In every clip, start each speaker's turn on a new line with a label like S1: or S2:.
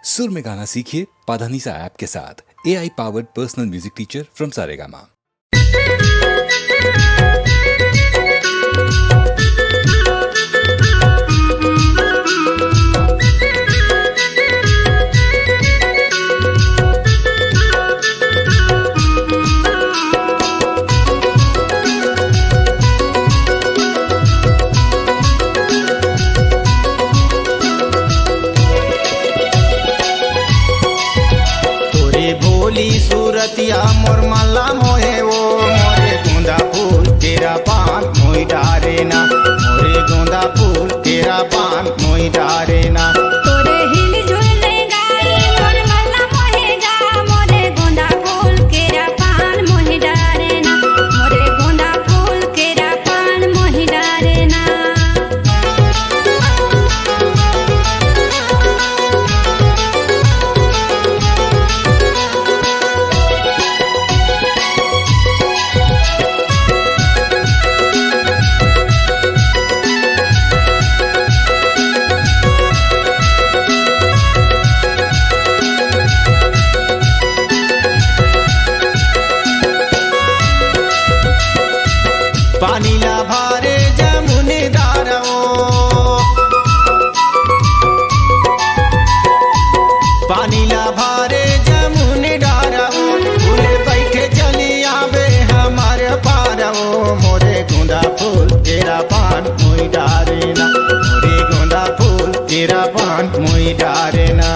S1: सुर में गाना सीखिए पाधानीसा ऐप के साथ। AI powered personal music teacher from Saregama.
S2: सूरतिया मोर माला मोहे वो मोरे गोंदा फूल तेरा पान मोई डारे ना, मोरे गोंदा फूल तेरा पान मोई डारे ना।
S3: तोरे हिल झुल गाई मोर माला मोहे जा, मोरे गोंदा फूल तेरा पान मोही डारे ना, मोरे गोंदा फूल तेरा पान मोही डारे ना।
S2: पानी ला भारे जमुने दारो, पानी ला भारे जमुने डारो, फूले बैठे चली आवे हमारे पारो। मोरे गोंदा फूल तेरा पान मोई डारे ना, मोरे गोंदा फूल तेरा पान मोई डारे ना।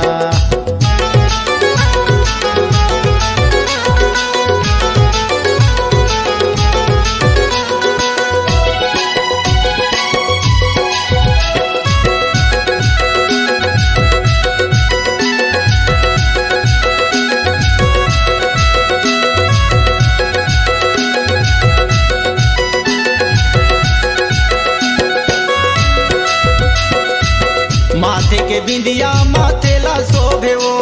S2: माथे के बिंदिया माथे ला शोभे वो,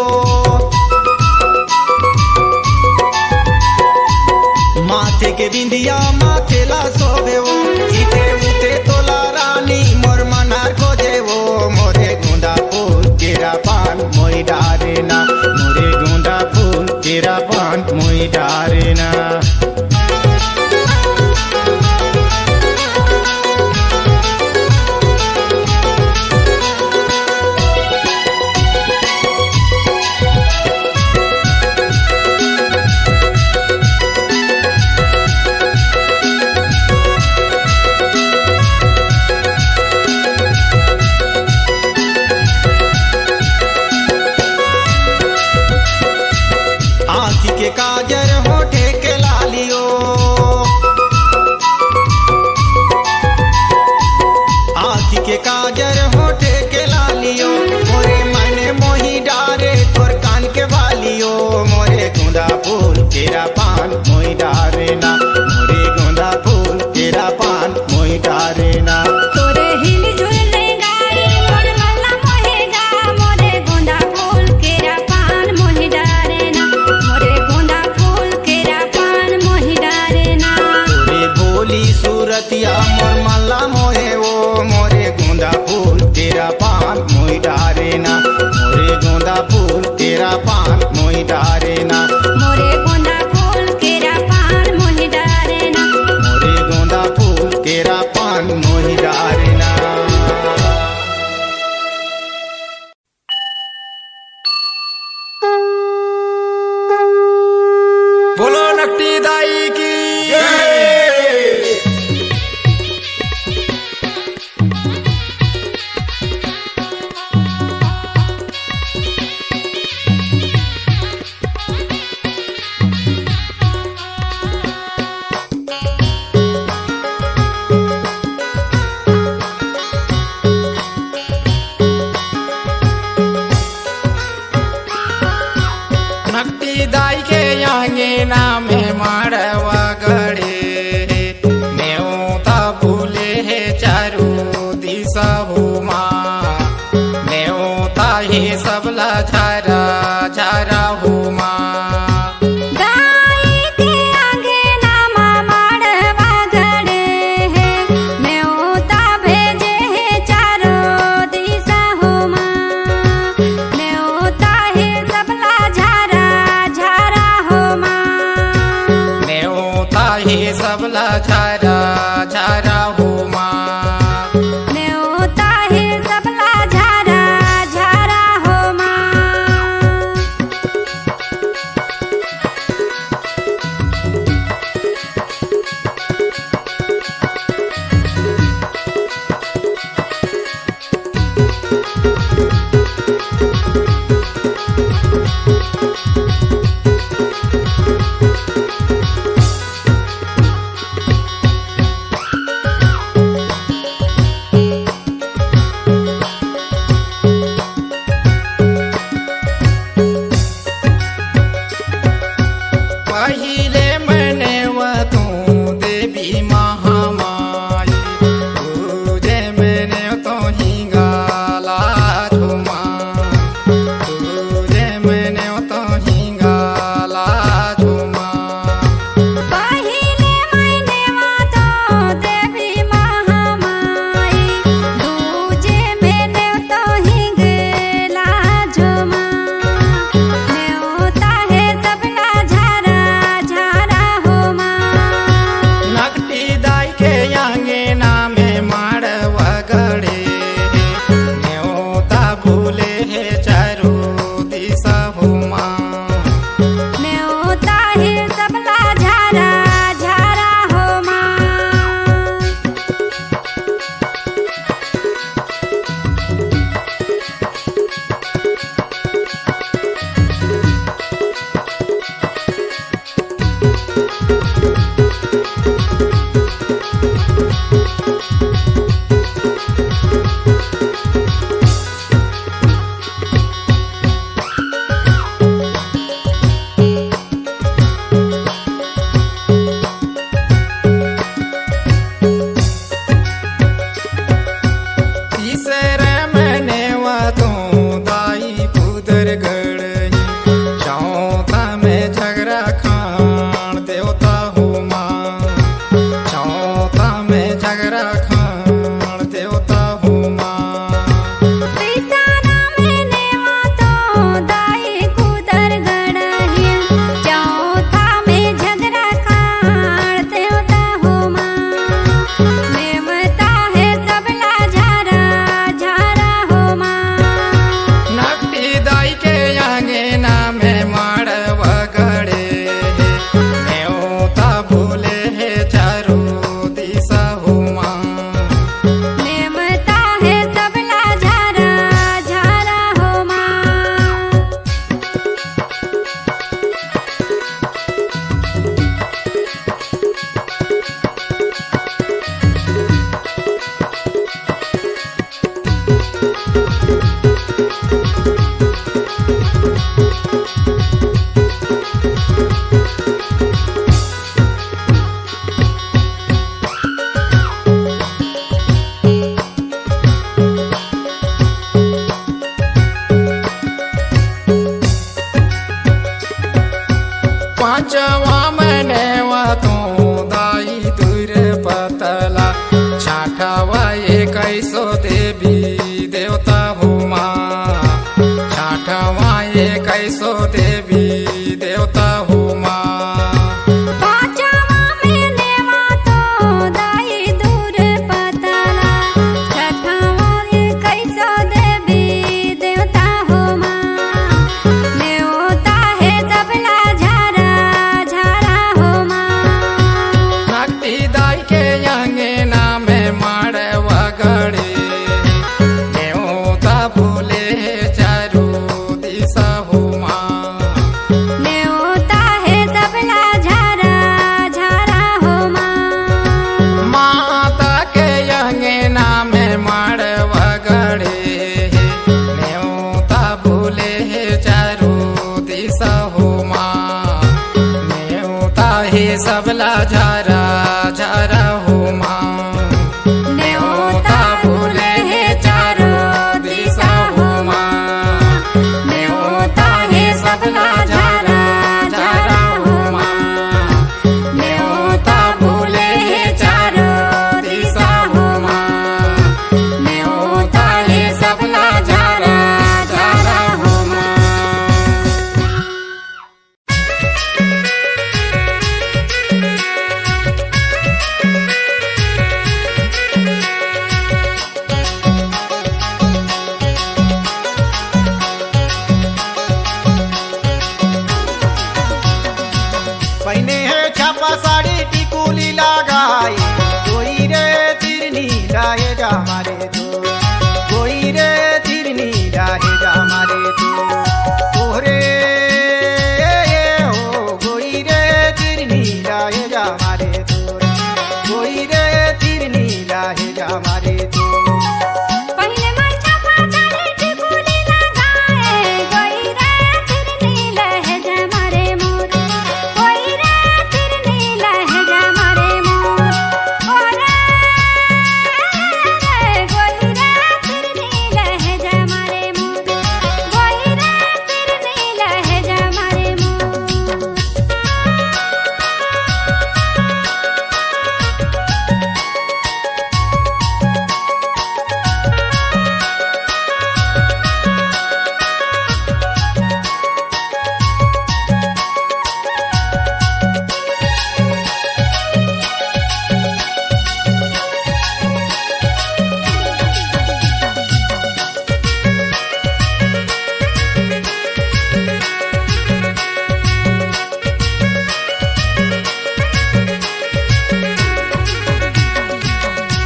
S2: माथे के बिंदिया माथे ला शोभे वो, इते उते तोला रानी मोर मनार खोजे वो। मोरे गोंदा फूल तेरा पान मोई डारे ना, मोरे गोंदा फूल तेरा पान मोई डारे ना। आँखी के काजर होठे के लालियो, आँखी के काजर होठे के लालियो, मोरे मने मोही डारे तोर कान के बालियो। मोरे गोंदा फूल तेरा पान मोई डारे ना, मोरे गोंदा फूल तेरा पान मोई डारे ना।
S3: तोरे हिल झुल गाई मोर माला मोहे जा, मोरे गोंदा फूल तेरा पान मोही डारे ना, मोरे गोंदा फूल तेरा पान मोही डारे ना।
S2: तोरे भोली सूरतिया मोर माला मोहे वो, मोरे गोंदा फूल तेरा पान मोई डारे ना, मोरे गोंदा फूल तेरा पान मोई डारे ना।
S3: मोरे गोंदा फूल तेरा पान मोही डारे ना,
S2: मोरे गोंदा फूल तेरा पान मोई डारे ना।
S4: बोलो नकटी दाई की नकटी दाई के यांगे नाम है माड़वा गड़े, नेवता भूले है चारू दिशा हुमा, नेवता ही सबला झारा झारा हुमा।
S3: गाई के आगे नामा माड़वा गड़े है, नेवता भेजे है चारों दिशा हो माँ, नेवता
S4: पांचवा महीनेवा तू दाई दूर पतला छठवा ये कैसो देवी देवता हो माँ छठवा ये कैसो देवी देवता हो माँ
S3: पांचवा महीनेवा तो दाई दूर पतला छठवा ये कैसो देवी देवता हो माँ नेवता है सबला झारा झारा हो माँ
S4: भक्ति दाई के यंगे नामे मारे वगड़े नेवता भूले चारू दिशा हो माँ
S3: नेवता है सबला झारा झारा हो माँ
S4: माता के यंगे नामे मारे वगड़े नेवता भूले चारू दिशा हो माँ नेवता ही सबला झारा झारा हो माँ
S3: नेवता भूले है चारो दिशा हो माँ नेवता है सबला झारा झारा हो माँ नेवता भूले है चारो दिशा हो माँ नेवता है सबला झारा झारा हो माँ
S2: पहने है छापा साड़ी टिकुली लगाई कोई रे तिरनी राहे जा मारे तो कोई रे तिरनी राहे जा मारे तो तोहरे हो कोई रे तिरनी राहे जा मारे तो कोई रे तिरनी राहे जा मारे तो
S3: पहले मरचा पाचाली टिकुली लगाए कोई रे तिरनी लहजा मारे मोर कोई रे तिरनी लहजा मारे मोर ओरे कोई रे तिरनी लहजा मारे मोर कोई रे तिरनी लहजा मारे मोर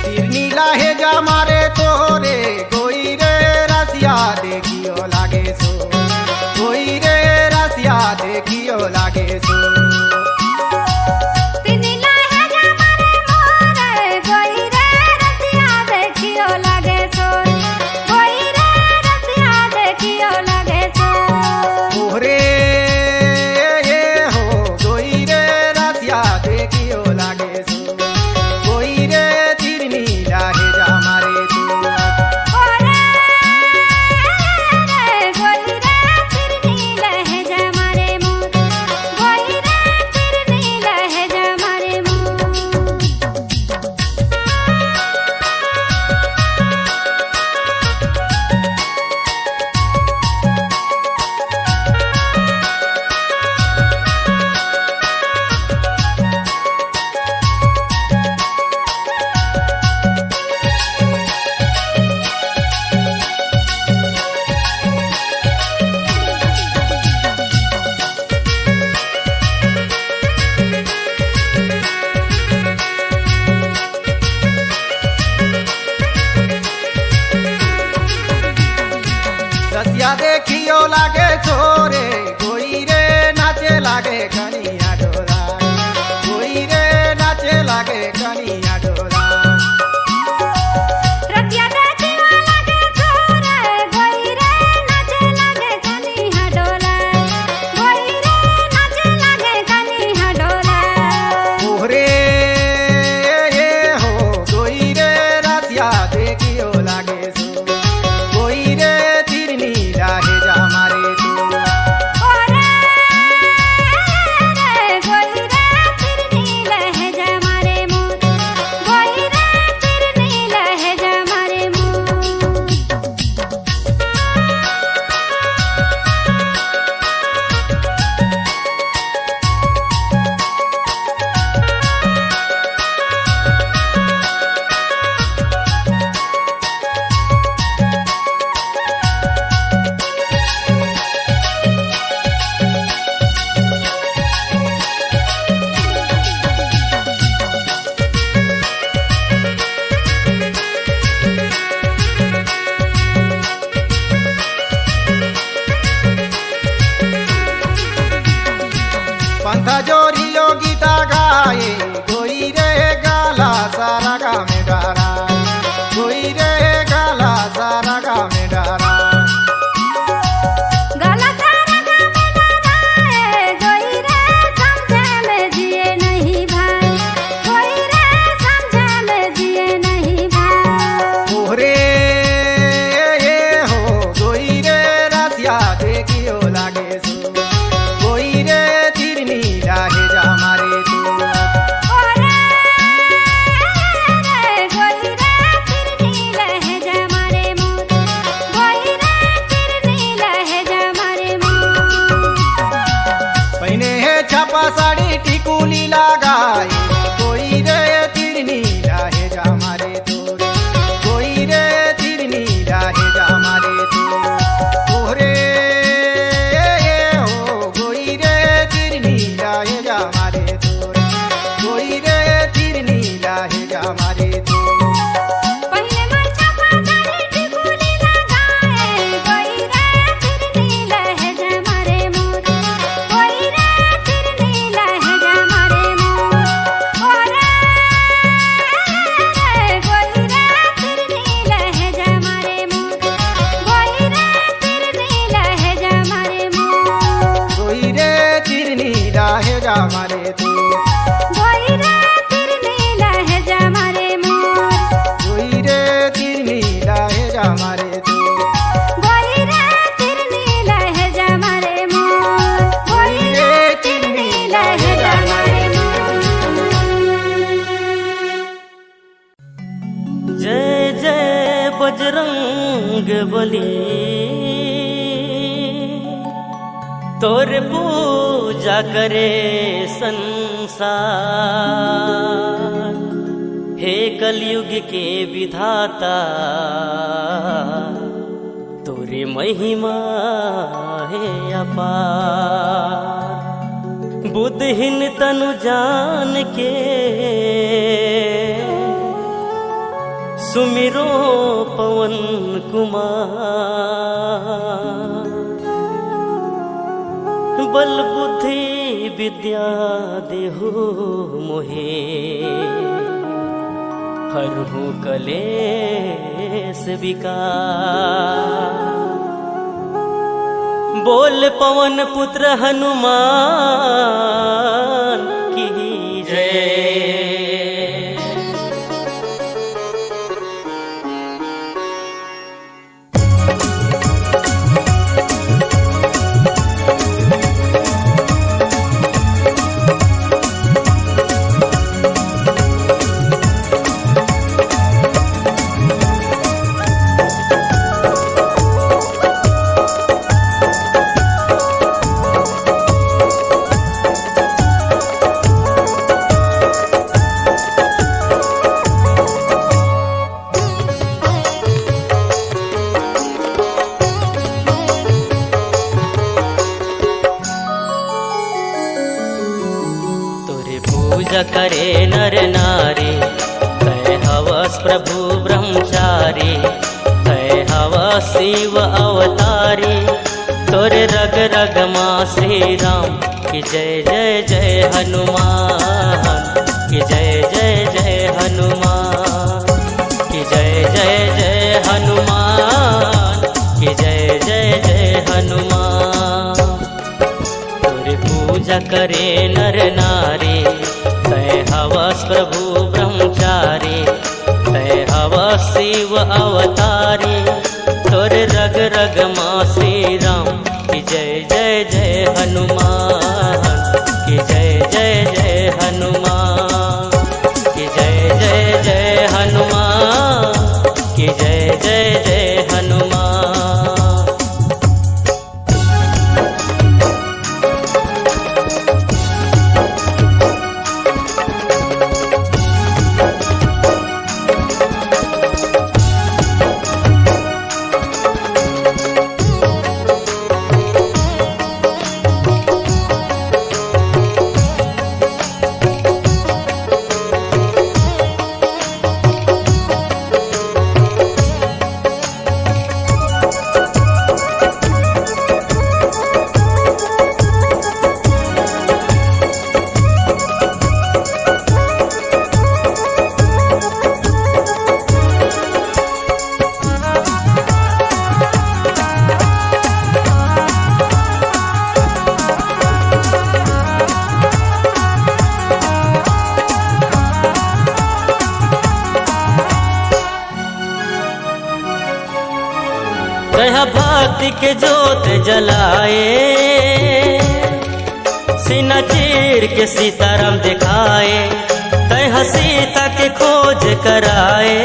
S2: तिरनी लाहे जा मारे तोरे कोई रे रसिया देखियो लागे सो कोई रे रसिया देखियो लागे सो
S3: तिनी लहजा मारे मोर कोई रे रसिया देखियो लागे सोर कोई रे रसिया देखियो लागे सोर
S2: तोहरे हो कोई रे रसिया देखियो लागे सो कोई रे तिरनी लाहे जा मारे तू
S3: ओरे कोई रे तिरनी लहजा मारे मोर कोई रे तिरनी लहजा मारे मोर
S2: रसिया देखियो लागे छोरे कोई रे नाचे लागे कनिया डोरा कोई रे नाचे लागे कनिया डोरा
S3: रसिया देखियो लागे छोरे कोई रे नाचे लागे कनिया डोला कोई रे नाचे लागे कनिया डोला
S2: तोहरे हो कोई रे रसिया देखियो लागे सो कोई रे तिरनी राहे जा मारे तू हाथ जोरियो गीता गाए कोई रे गाला सारा गाँव में डारा कोई रे गाला सारा गाँव में डारा
S3: गाला सारा गाँव में डराए कोई रे समझे में जिए नहीं भाई कोई रे समझे में जिए नहीं भाई
S2: ओहरे ये हो कोई रे रातिया देखियो लागे सो कोई रे तिरनी लागे जा मारे तू
S3: ओरे कोई रे तिरनी लहजा मारे मोर कोई रे तिरनी लहजा मारे मोर
S2: पहने है छापा साड़ी टिकुली लगाई कोई रे तिरनी लागे जा मारे तू कोई रे तिरनी लागे जा मारे तू ओहरे हो कोई रे तिरनी लागे जा मारे तू कोई रे तिरनी लागे जा मारे तू
S3: पहले मरचा पातारी टिकुली लगाए कोई रे तिरनी लहजा मारे मोर कोई रे तिरनी लहजा मारे मोर ओरे कोई रे तिरनी लहजा मारे मोर कोई रे तिरनी लहजा मारे मोर
S2: कोई रे तिरनी लागे जा मारे तू
S3: कोई रे तिरनी लहजा मारे मोर
S2: कोई रे तिरनी लागे जा मारे तू
S3: कोई रे तिरनी लहजा मारे मोर कोई रे तिरनी लहजा मारे
S5: जय जय बजरंग बली तोर पूजा करे संसार हे कलयुग के विधाता तोरे महिमा है अपार बुद्धहीन तनु जान के सुमिरो पवन कुमार बल बुद्धि विद्या देहु मोहे हरहु कलेस विकार बोल पवन पुत्र हनुमान की जय। पूजा करे नर नारी तय हवस प्रभु ब्रह्मचारी तय हवस शिव अवतारी तोरे रग रग माँ श्री राम की जय जय जय हनुमान की जय जय जय हनुमान की जय जय जय हनुमान की जय जय जय हनुमान तोरे पूजा करे नर नारी तय हवस प्रभु ब्रह्मचारी तय हवस शिव अवतारी तोरे रग रग माँ श्री राम की जय जय जय हनुमान की जय जय जय हनुमान की जय जय जय हनुमान की जय जय जय हनुमान। भक्ति के जोत जलाए, सीना चीर के सीताराम दिखाए, तय सीता के खोज कराए,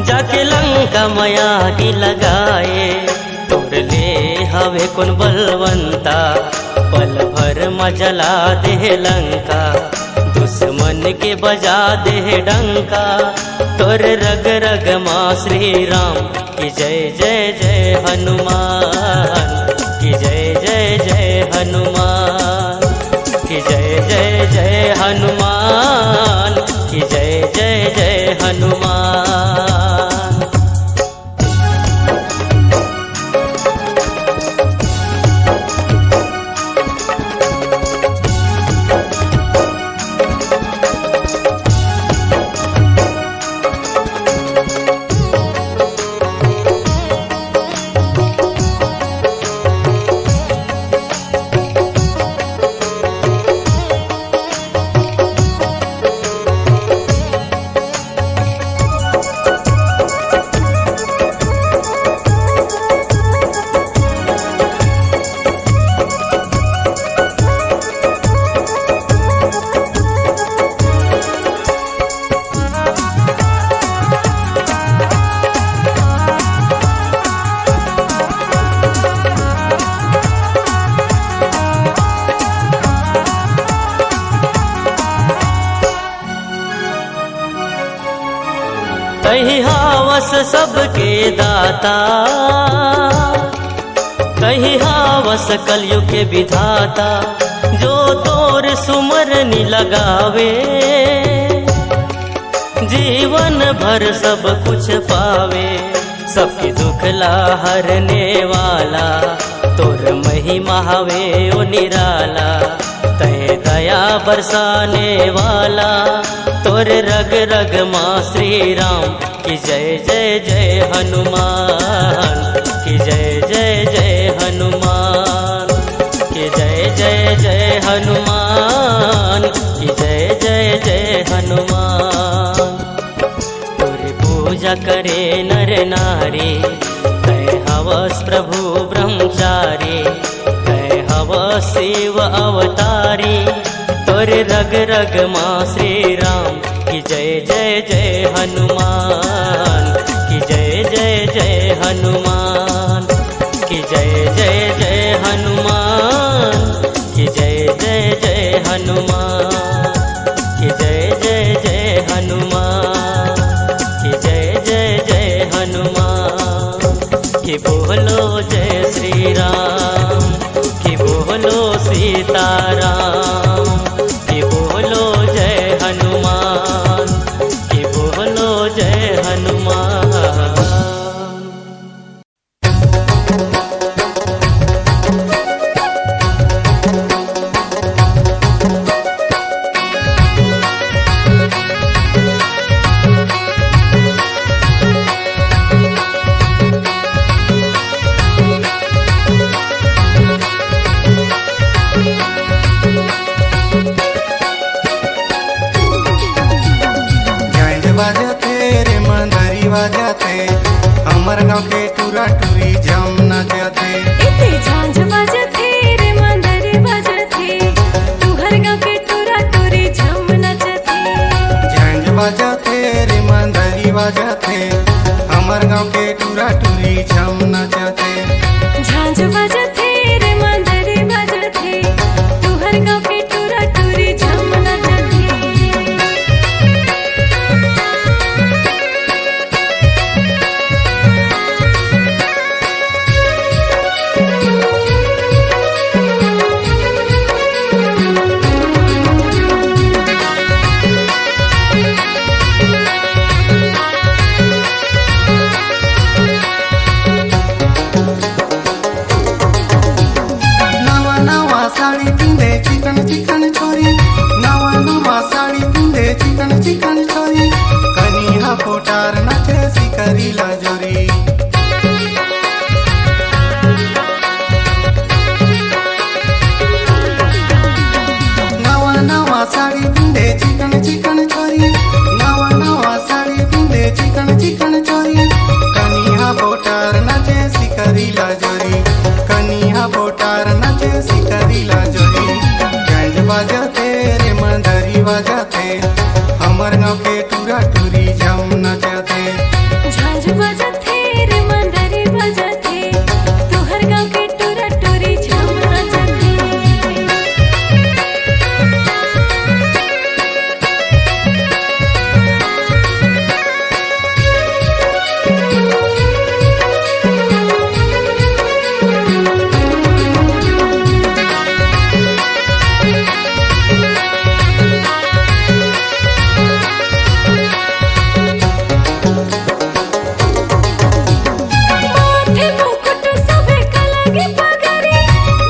S5: जाके लंका माया की लगाए। तोर ले हवे कौन बलवंता, पल भर मजला दे लंका, दुश्मन के बजा दे डंका। तोर रग रग माँ श्री राम की जय जय जय हनुमान, की जय जय जय हनुमान, की जय जय जय हनुमान, की जय जय जय हनुमान। कहीं हावस सबके दाता, कहीं हावस कलयुग के विधाता, जो तोर सुमरनी लगावे, जीवन भर सब कुछ पावे। सबके दुख ला हरने वाला, तोर महिमा हवे ओ निराला, तय दया बरसाने वाला। तोर रग रग माँ श्री राम की जय जय जय हनुमान, की जय जय जय हनुमान, की जय जय जय हनुमान, की जय जय जय हनुमान। तोर पूजा करे नर नारी, तय हवस प्रभु ब्रह्मचारी, तय हवस शिव अवतारी। तोर रग रग माँ श्री राम की जय जय जय हनुमान, की जय जय जय हनुमान, की जय जय जय हनुमान, की जय जय जय हनुमान, की जय जय जय हनुमान, की जय जय जय हनुमान। की बोलो जय श्री राम, की बोलो सीताराम, की बोलो जय हनुमान, की बोलो जय हनुमान।
S2: हमर गाँव के टूरा टूरी जम नचते,
S3: इते झांझ बजथे रे मंदर बजथे, तुहर गाँव के टूरा टूरी झम नचथे।
S2: झांझ बजते रे मंदरी बजते, हमर गाँव के टूरा टूरी जम नचते।
S3: झांझ बजथे रे मंदर बजथे, तुहर गाँव के टूरा टूरी झम नचथे।
S2: चिकन छोरी कनिहा पोटार नचे सिकरी लजोरी। नवा नवा साड़ी पिंदे चिकन चिकन छोरी, नवा नवा साड़ी पिंदे चिकन चिकन छोरी, कनिहा पोटार नचे बजाते हमर गाँव के टूरा टूरी झम नचाते
S3: झांझ बजथे रे मंदरी बजथे तोहर गाँव के टूरा टूरी झम नचथे माथे मुकुट सबे कलगी पगरी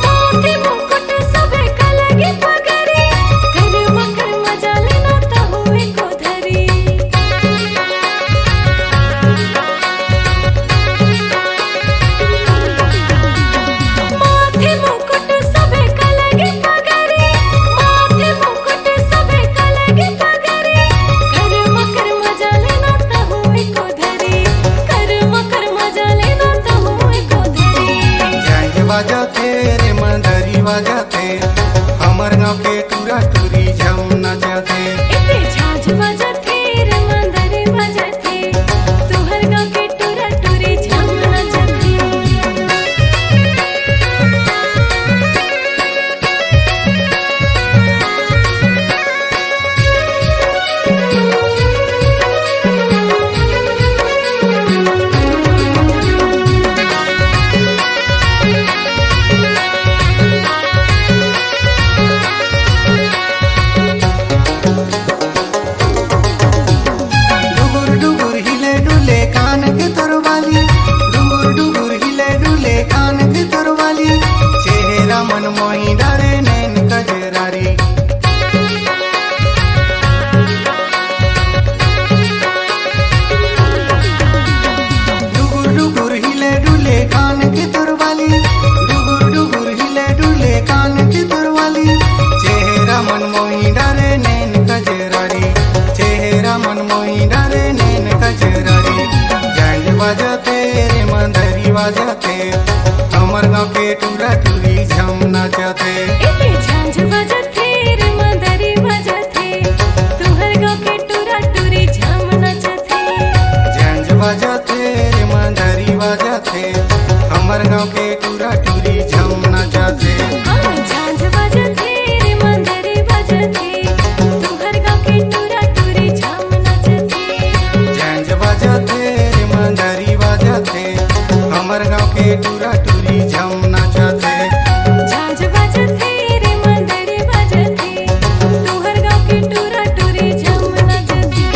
S3: माथे मुकुट सबे कलगी पगरी कर मकर मजा लेना त हुए को धरी माथे मुकुट सबे कलगी पगरी माथे मुकुट सबे कलगी पगरी कर मकर मजा लेना त हुए को धरी कर मकर मजा लेना त हुए को धरी
S2: झांझ बजाते रे मंदरी बजाते हमर गाँव के टूरा टूरी झम नचाते
S3: इते झांझ बजथे रे मंदरी बजथे तोहर गाँव के टूरा टूरी झम नचथे
S2: डुगुर डुगुर हिले डुले कान के तोरवाली डुगुर डुगुर हिले डुले कान के तोरवाली चेहरा मन मोही डरे नैन कजरारी डुगुर डुगुर हिले डुले कान के तोरवाली डुगुर डुगुर हिले डुले कान के तोरवाली चेहरा मन मोही डरे नैन कजरारी चेहरा मन मोही डरे नैन कजरारी झांझ बजाते रे मंदरी बजाते हमर गाँव के टूरा टूरी झम नचाते
S3: इते झांझ बजथे रे मंदरी बजथे तोहर गाँव के टूरा टूरी झम नचथे
S2: झांझ बजाते रे मंदरी बजाते हमर गाँव के टूरा टूरी झम नचाते
S3: झांझ बजथे रे मंदरी बजथे तोहर गाँव के टूरा टूरी झम नचथे
S2: झांझ बजाते रे मंदरी बजाते हमर गाँव के टूरा टूरी झम नचाते
S3: झांझ बजथे रे मंदरी बजथे तोहर गाँव के टूरा टूरी झम नचथे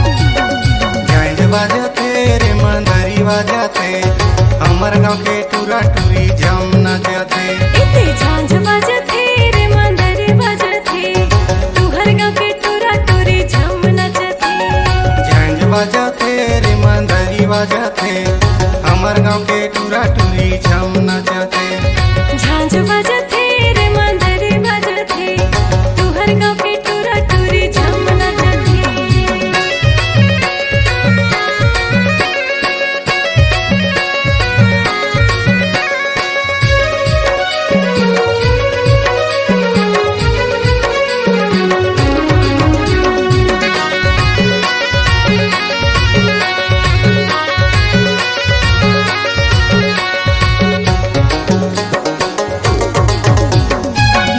S2: झांझ बजाते रे मंदरी बजाते हमर गाँव के टूरा टूरी झम नचाते
S3: इते झांझ बजथे रे मंदरी बजथे तोहर गाँव के टूरा टूरी झम नचथे
S2: झांझ बजाते रे मंदरी बजाते हमर गाँव के टूरा टूरी झम नचाते
S3: झांझ बजथे रे मंदरी बजथे तोहर गाँव के टूरा टूरी झम नचथे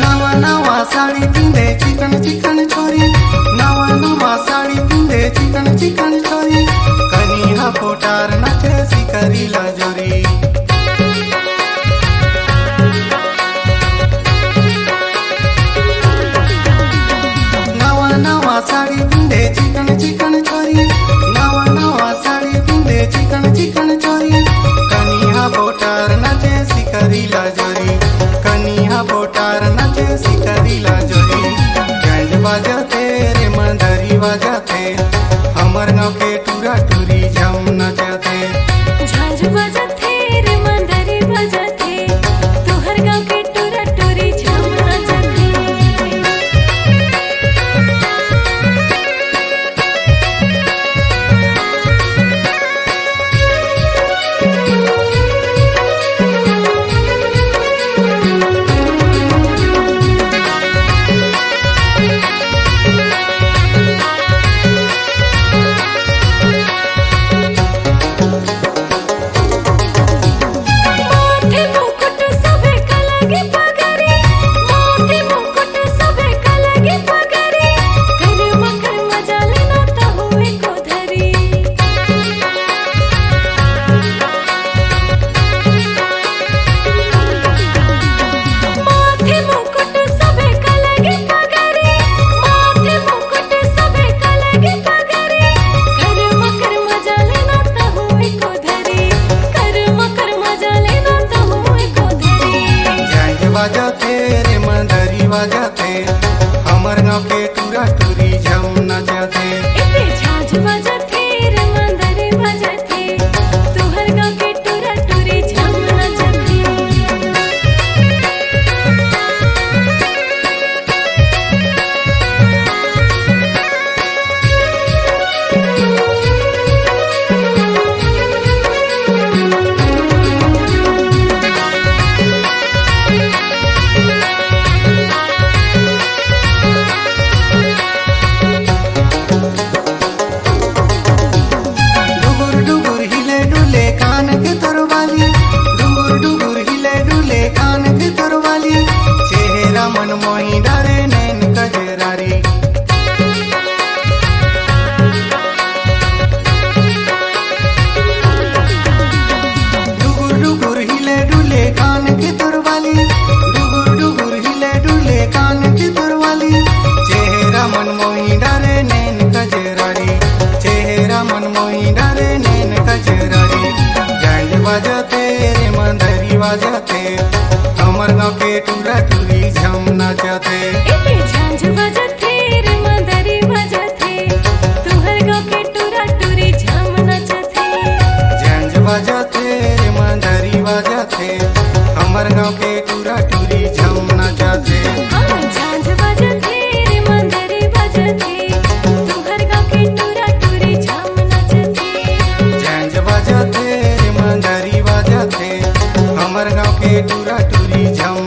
S2: नवा नवा साड़ी पिंधे चिकन चिकन छोरी नवा नवा साड़ी पिंधे चिकन चिकन छोरी कनिहा पोटार नचे सिकरी लजोरी नवा नवा साड़ी पिंधे चिकन चिकन छोरी नवा नवा साड़ी पिंधे चिकन चिकन छोरी कनिहा पोटार नचे सिकरी लजोरी कनिहा पोटार नचे सिकरी लजोरी मंदरी बजाते हमर गाँव के टूरा टूरी झम नचते
S3: एते झांझ बजथे रे मंदरी बजथे तुहर गाँव के टूरा टूरी झम नचथे
S2: डुगुर डुगुर हिले डुले कान के तोरवाली डुगुर डुगुर हिले डुले कान के तोरवाली चेहरा मन मोही डरे नैन कजरारी डुगुर डुगुर हिले डुले कान के तोरवाली डुगुर डुगुर हिले डुले कान के तोरवाली चेहरा मन मोही डरे नैन कजरारी चेहरा मन मोही डरे नैन कजरारी बैंड बजाते रे मंदरी बजाते हमर गाँव के टूरा टूरी झम नचते
S3: एते झांझ बजथे रे मंदरी बजथे तुहर गाँव के टूरा टूरी झम नचथे
S2: झंझ बजाते रे मंदरी बजाते हमर गाँव के टूरा टूरी झम नचते
S3: झांझ बजथे रे मंदरी बजथे तुहर गाँव के टूरा टूरी झम नचथे
S2: झंझ बजाते रे मंदरी बजाते हमर गाँव के टूरा टूरी झम